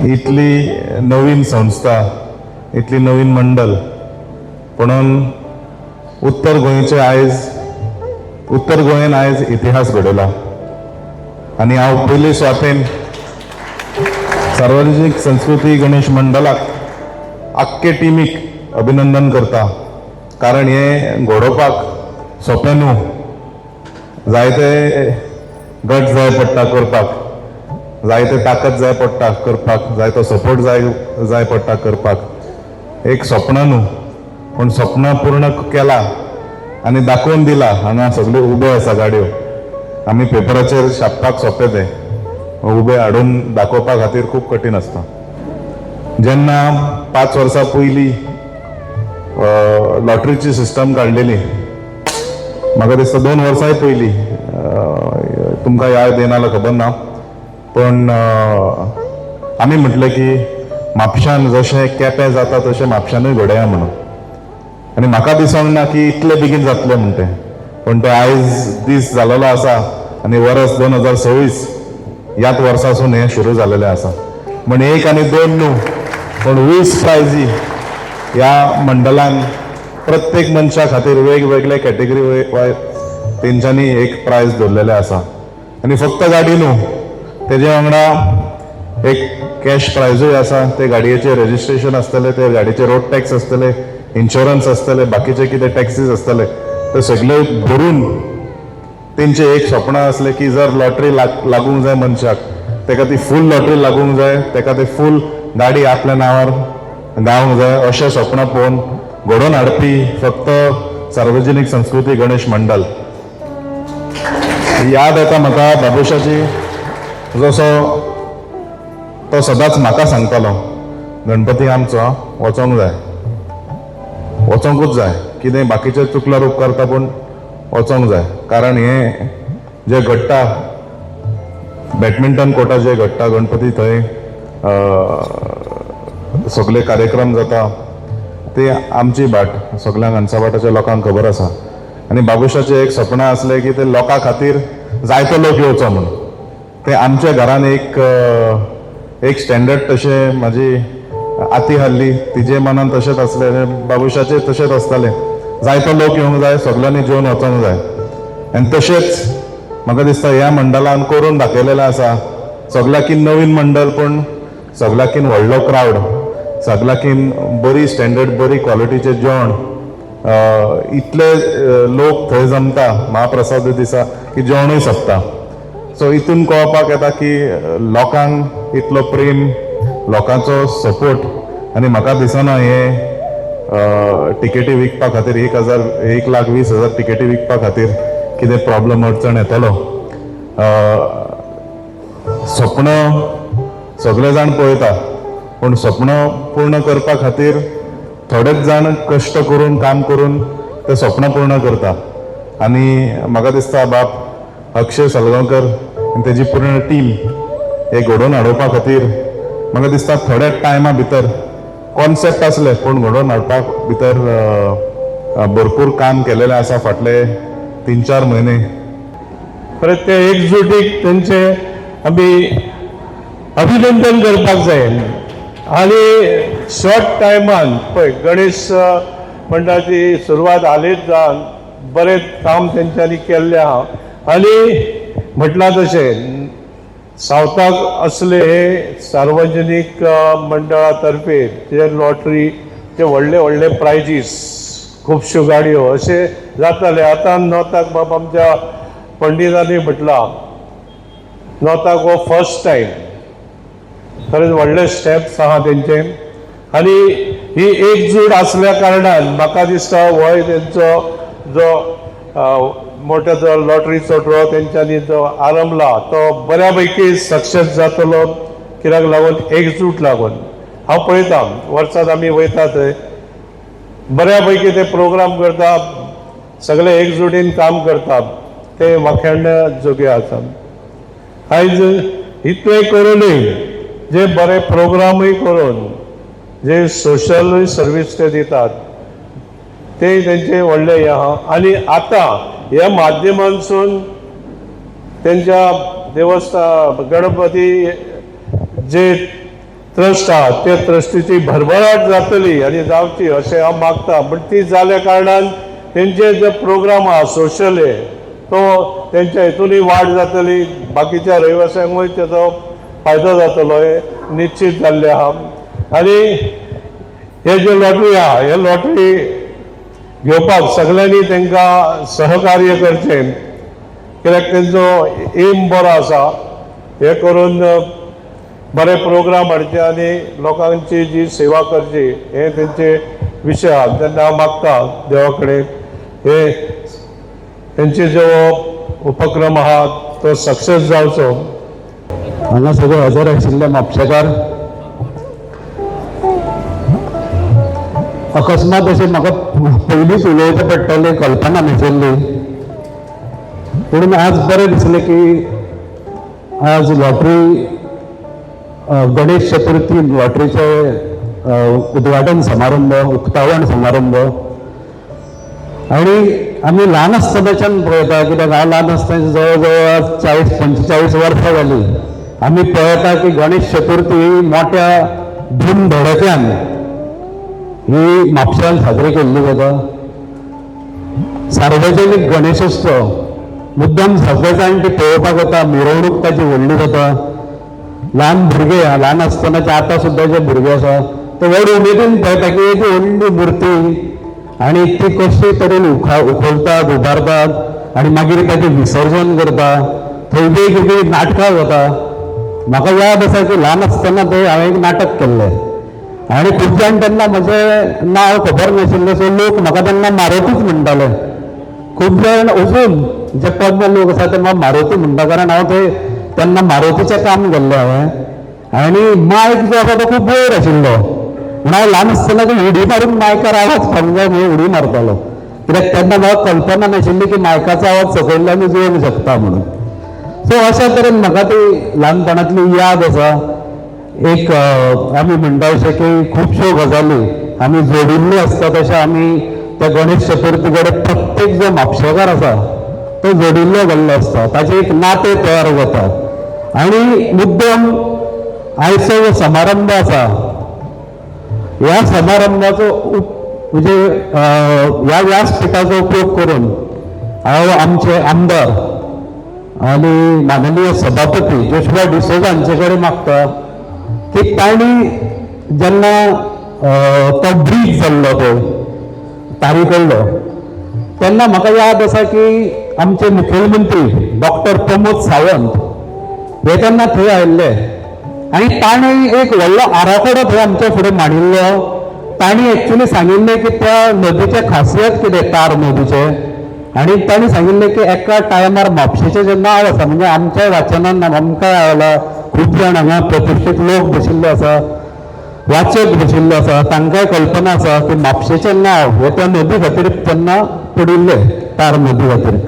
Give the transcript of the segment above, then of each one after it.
इतली नवीन संस्था, इतली नवीन मंडल, म्हणून उत्तर गोंयेन आयज इतिहास घडयला. आनी हांव पयले सुवातेन सार्वजनीक संस्कृती गणेश मंडळाक आख्खे टिमीक अभिनंदन करता. कारण हे घडोवपाक सोंपें न्हू, जायते गट जाय पडटा करपाक, जायते ताकद जाय पडटा करपाक, जायतो सपोर्ट जाय पडटा करपाक. एक स्वप्न न्हू, पूण स्वप्न पूर्ण केला आनी दाखोवन दिला. हांगा सगळे उबे आसा गाडयो, आमी पेपराचेर छापपाक सोंपें तें, उबे हाडून दाखोवपा खातीर खूब कठीण आसता. जेन्ना 5 वर्सां पयलीं लॉटरीची सिस्टम काडलेली, म्हाका दिसता 2 वर्सांय पयलीं, तुमकां याद येना जाल्यार खबर ना, पण आमी म्हटलें की म्हापशान जशें केपें जाता तशें म्हापशानूय घडोवया म्हणून. आनी म्हाका दिसोंक ना की इतले बेगीन जातलें म्हणून तें, पण तें आयज दीस जालेलो आसा आनी वर्स 2026 ह्याच वर्सासून हें सुरू जालेलें आसा. म्हण 1 आनी 2 न्हू, पण 20 प्रायजी ह्या मंडलान प्रत्येक मनशा खातीर वेगवेगळे कॅटेगरी वायज तेंच्यांनी एक प्रायज दवरलेलें आसा. आनी फक्त गाडी न्हू, तेजे वांगडा एक कॅश प्रायजूय आसा. ते गाडयेचें रजिस्ट्रेशन आसतलें, ते गाडयेचे रोड टॅक्स आसतले, इन्शुरन्स आसतले, बाकीचे कितें टॅक्सीस आसतले, ते सगळे भरून तेंचें एक स्वप्न आसलें की जर लॉटरी लागूंक जाय मनशाक, तेका ती फूल लॉटरी लागूंक जाय, तेका ती फूल गाडी आपल्या नांवार गावंक जाय, अशें स्वप्न पळोवन घडोवन हाडपी फक्त सार्वजनीक संस्कृती गणेश मंडळ. याद येता म्हाका बाबुशाची, जसो तो सदांच म्हाका सांगतालो, गणपती आमचो वचोंक जाय, वचोंकूच जाय, कितें बाकीचे चुकल्यार उपकारता पूण वचोंक जाय. कारण हें जें घडटा, बॅडमिंटन कोर्टार जें घडटा, गणपती थंय सगळे कार्यक्रम जाता, ते आमची भाट सगळ्यांक अंसावाटाच्या लोकांक खबर आसा. आनी बाबुशाचें एक सपन आसलें की ते लोकां खातीर जायतो लोक येवचो म्हणून. ते आमच्या घरान एक स्टँडर्ड तशें म्हाजी आती हाल्ली, तिजे मनान तशेंच आसलें, बाबुशाचें तशेंच आसतालें, जायतो लोक येवंक जाय, सगळ्यांनी जेवन वचोंक जाय. आनी तशेंच म्हाका दिसता ह्या मंडळान करून दाखयलेलें आसा. सगळ्याकीन नवीन मंडळ, पूण सगळ्याकीन व्हडलो क्रावड, सगळ्याकीन बरी स्टँडर्ड, बरी क्वॉलिटीचें जेवण, इतले लोक थंय जमता महाप्रसाद दिसा की जेवणूय सोंपता. सो हितून कळपाक येता की लोकांक इतलो प्रेम, लोकांचो सपोर्ट. आनी म्हाका दिसना हे टिकेटी विकपा खातीर 1,20,000 टिकेटी विकपा खातीर कितें प्रॉब्लम अडचण येतलो. स्वप्न सगळे जाण पळयता, पूण स्वप्न पूर्ण करपा खातीर थोडेच जाण कश्ट करून, काम करून ते स्वप्न पूर्ण करता. आनी म्हाका दिसता बाब अक्षय सलगांवकर आनी तेजी पूर्ण टीम हे घडोवन हाडोवपा खातीर म्हाका दिसता थोड्या टायमा भितर, कॉन्सेप्ट आसले पूण घडोवन हाडपा भितर भरपूर काम केलेलें आसा फाटले 3-4 म्हयने. परत ते एकजुटीक तेंचे आमी अभिनंदन करपाक जाय. आनी शॉर्ट टायमान पळय गणेश मंडळाची सुरवात हालींच जावन बरें काम तेंच्यांनी केल्लें आहा. आनी म्हटलां तशें सावथाक असले हे सार्वजनीक मंडळा तर्फे जे लॉटरीचे व्हडले व्हडले प्रायजीस, खुबश्यो गाडयो अशें जाताले. आतां नॉर्थाक बाब आमच्या पंडितांनी म्हटलां, नॉर्थाक हो फर्स्ट टायम, खरेंच व्हडले स्टेप्स आहा तेंचे. आनी ही एकजूट आसल्या कारणान म्हाका दिसता हो तेंचो जो मोठो जो लॉटरीचो ड्रॉ तेंच्यांनी जो आरंभला तो बऱ्यापैकी सक्सेस जातलो. कित्याक लागून एकजूट लागून हांव पळयता, वर्सात आमी वयता थंय बऱ्यापैकी ते प्रोग्राम करता, सगळे एकजुटीन काम करता, ते वाखेण जोगे आसा. आयज इतलें करूनय जे बरे प्रोग्रामूय करून जे सोशल सर्वीस ते दितात ते तेंचे व्हडले हे आहा. आनी आतां ह्या माध्यमांसून तेंच्या देवस्थान गणपती जे ट्रस्ट आहा त्या ट्रस्टीची भरभराट जातली आनी जावची अशें हांव मागता. पण ती जाल्या कारणान तेंचे जे प्रोग्राम आहा सोशल तो तेंच्या हितूनय वाड जातली, बाकीच्या रहिवाशांकूय तेजो फायदो जातलो हे निश्चित जाल्ले आहा. आनी हे जे लॉटरी आहा हे लॉटरी घेवपाक सगळ्यांनी तांकां सहकार्य करचें, कित्याक तेंचो एम बरो आसा. हे करून बरे प्रोग्राम हाडचे आनी लोकांची जी सेवा करची हे तेंचे विशय आहा. तेन्ना हांव मागता देवा कडेन हे तेंचे जो उपक्रम आहा तो सक्सेस जावचो. हांगा सगळे हजर आशिल्ले म्हापशेकार, अकस्मात अशें म्हाका पयलींच उलोवचें पडटलें, कल्पना नाशिल्ली. पूण आज बरें दिसलें की आज लॉटरी गणेश चतुर्थी लॉटरीचे उद्घाटन समारंभ, उक्तावण समारंभ. आनी आमी ल्हान आसतनाच्यान पळयता, कित्याक हांव ल्हान आसतना जवळ जवळ 40-45 वर्सां जालीं आमी पळयता की गणेश चतुर्थी ही मोठ्या धूम धडक्यान ही म्हापश्यांत साजरी केल्ली वता. सार्वजनीक गणेशोत्सव मुद्दम सगळे जाण ती पळोवपाक वता, मिरवणूक ताची व्हडली जाता. ल्हान भुरगे ल्हान आसतनाचे आतां सुद्दां जे भुरगे आसा ते व्हड उमेदीन पळयता की एक व्हडली मूर्ती आनी ती कशी तरेन उखलतात, उबारतात आनी मागीर ताचें विसर्जन करता. थंय वेगवेगळी नाटकां जाता. म्हाका याद आसा की ल्हान आसतना थंय हांवें एक नाटक केल्लें आनी खूब जाण तेन्ना म्हजें नांव खबर नाशिल्लें, सो लोक म्हाका तेन्ना मारुतीच म्हणटाले. खूब जाण अजून जे पद्म लोक आसा ते म्हाका मारुती म्हणटा, कारण हांव थंय तेन्ना मारुतीचें काम केल्लें हांवें. आनी मायक जो आसा तो खूब वयर आशिल्लो, म्हण हांव ल्हान आसतना ती उडी मारून मायकार आवाज खावंक जाय म्हणून उडी मारतालो. कित्याक तेन्ना म्हाका कल्पना नाशिल्ली की मायकाचो आवाज सकयल्यान येवंक शकता म्हणून. सो अशा तरेन म्हाका ती ल्हानपणांतली याद आसा. एक आमी म्हणटा अशें की खुबश्यो गजाली आमी जोडिल्ल्यो आसता, तशें आमी त्या गणेश चतुर्थी कडेन प्रत्येक जो म्हापशेकार आसा तो जोडिल्लो गेल्लो आसता, ताचें एक नातें तयार जाता. आनी मुद्दम आयचो जो समारंभ आसा ह्या समारंभाचो म्हणजे ह्या व्यासपिठाचो उपयोग करून हांव आमचे आमदार आनी माननीय सभापती जोशुआ डिसोजा हांचे कडेन मागता की तांणी जेन्ना तो ब्रीज जाल्लो तो तारीखल्लो तेन्ना म्हाका याद आसा की आमचे मुखेलमंत्री डॉक्टर प्रमोद सावंत हे तेन्ना थंय आयिल्ले आनी ताणें एक व्हडलो आराखडो थंय आमच्या फुडें मांडिल्लो. तांणी एक्चुली सांगिल्लें की त्या नदीचें खासियत कितें तार नदीचें, आनी तांणी सांगिल्लें की एका टायमार म्हापशेचें जें नांव आसा म्हणजे आमच्या वाचनान आमकां आयला, खूब जाण हांगा प्रतिश्ठीत लोक बशिल्ले आसा, वाचक बशिल्ले आसा, तांकांय कल्पना आसा की म्हापशेचें नांव हे त्या नदी खातीर तेन्ना पडिल्लें, तार नदी खातीर.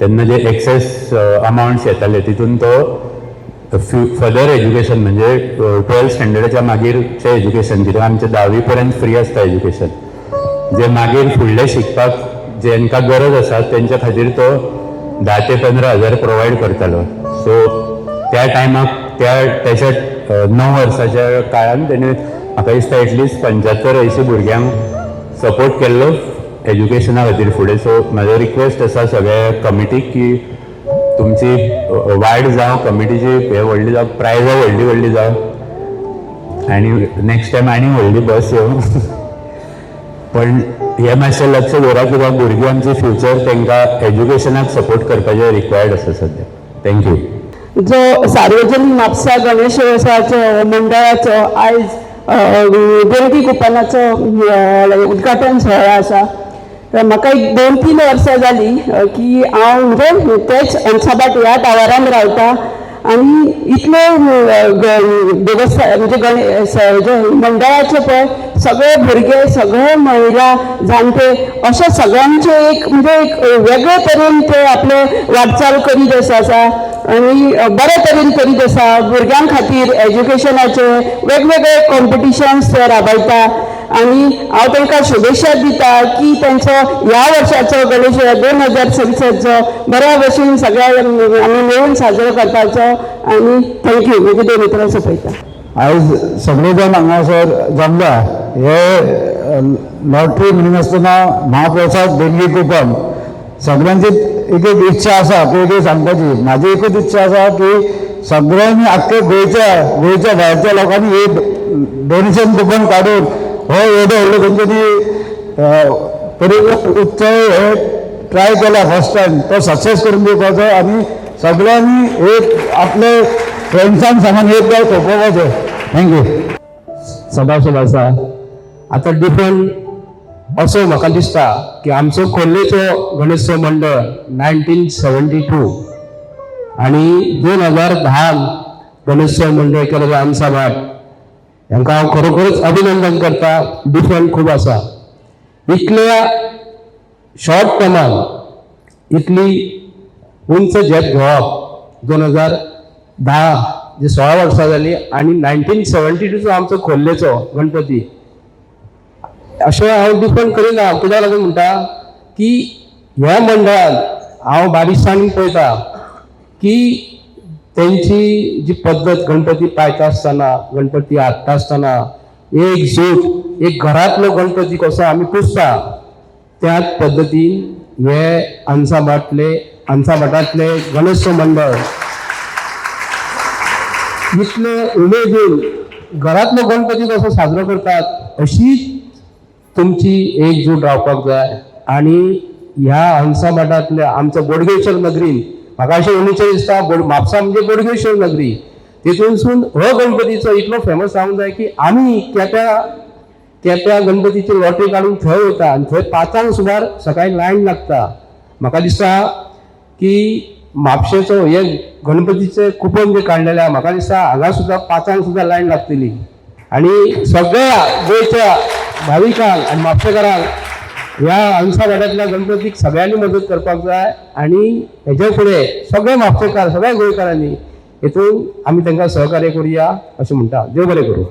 तेन्ना जे एक्सेस अमाउंट्स येताले तितून तो फर्दर एज्युकेशन म्हणजे 12th स्टँडर्डाच्या मागीरचें एज्युकेशन, कित्याक आमचें 10वी पर्यंत फ्री आसता एज्युकेशन, जे मागीर फुडलें शिकपाक जेंकां गरज आसा तेंच्या खातीर तो 10 ते 15 हजार प्रोवायड करतालो. सो त्या टायमाक त्याच्या 9 वर्साच्या काळान तेणें म्हाका दिसता एटलिस्ट 75-80 भुरग्यांक सपोर्ट केल्लो एज्युकेशना खातीर फुडें. सो म्हाजो रिक्वेस्ट आसा सगळ्या कमिटीक की तुमची वाड जावं, कमिटीची हे व्हडली जावं, प्रायजां व्हडली जावं आनी नेक्स्ट टायम आनी व्हडली बस येवं. पण हे मातशें लक्ष दवरात कित्याक भुरगीं आमचे फ्युचर तांकां एज्युकेशनाक सपोर्ट करपाचें रिक्वायर्ड आसा सद्या. थँक्यू. जो सार्वजनीक म्हापसा गणेशोत्सवाचो मंडळाचो आयज देणगी कुपनाचो उद्घाटन सोहळा आसा. म्हाका एक 2-3 वर्सां जालीं की हांव म्हणजे तेच अंसाबाट ह्या टावरान रावता आनी इतले देवस्थान म्हणजे मंडळाचे पळय सगळे भुरगे, सगळे महिला, जाणटे अशे सगळ्यांचे एक म्हणजे एक वेगळे तरेन ते आपले वाटचाल करीत आसा आनी बरे तरेन करीत आसा. भुरग्यां खातीर एज्युकेशनाचे वेगवेगळे कॉम्पिटिशन्स ते राबयता आनी हांव तांकां शुभेच्छा दिता की तेंचो ह्या वर्साचो गणेश 2026चो बऱ्या भशेन सगळ्या आमी मेळून साजरो करपाचो. आनी थँक्यू. म्हजे 2 उतरां सोंपयता. आयज सगळे जाण हांगासर जमला हे लॉटरी म्हणून आसतना महाप्रसाद देणगी कुपन सगळ्यांची एक एक इच्छा आसा ती एक सांगपाची. म्हाजी एकूच इच्छा आसा की सगळ्यांनी आख्ख्या गोंयच्या भायरच्या लोकांनी हे डोनेशन कुपन काडून हो एवढो व्हडलो गणपती उत्सव हे ट्राय केला फर्स्ट टायम तो सक्सेस करून दिवपाचो आणि सगळ्यांनी एक आपले फ्रेंड्सांक सांगून एक गाय सोंपोवपाचो. थँक्यू. सभासद आसा आता डिफरंट असो म्हाका दिसता की आमचो खोर्लेचो गणेशोत्सव मंडळ 1972 आणि 2010 गणेशोत्सव मंडळ केलेलो आमचा भाट हांकां हांव खरोखरच अभिनंदन करता. डिफरंट खूब आसा. इतल्या शॉर्ट टर्मान इतली उंच झेप घेवप 2010 जे 16 वर्सां जाली आणि 1972 आमचो खोर्लेचो गणपती अशें हांव डिफरंट करिना. कित्याक लागून म्हणटा की ह्या मंडळान हांव बारीकसाणेन पळयता की तेंची जी पद्दत गणपती पायता आसतना गणपती हाडटा आसतना एकजूट एक घरांतलो गणपती कसो आमी पुजता त्याच पद्दतीन हे अंसाभाटांतले गणेशोत्सव मंडळ इतले उमेदीन घरांतलो गणपती कसो साजरो करतात अशीच तुमची एकजूट रावपाक जाय. आणि ह्या अंसाभाटांतल्या आमच्या बोडगेश्वर नगरीन म्हाका अशें उणीचें दिसता म्हापसा म्हणजे बोडगेश्वर नगरी तितूनसून हो गणपतीचो इतलो फेमस जावंक जाय की आमी केप्या गणपतीची लॉटरी काडून थंय वयता आनी थंय 5 सुमार सकाळी लायन लागता. म्हाका दिसता की म्हापशेचो हे गणपतीचे कुपन जे काडलेले म्हाका दिसता हांगा सुद्दां 5 सुद्दां लायन लागतली. आणि सगळ्या गोंयच्या भाविकांक आनी म्हापशेकारांक ह्या अंसाभाटांतल्या गणपतीक सगळ्यांनी मदत करपाक जाय. आणि हेजे फुडें सगळे म्हापशेकार सगळ्या गोंयकारांनी हेतून आमी तांकां सहकार्य करुया अशें म्हणटा. देव बरें करूं.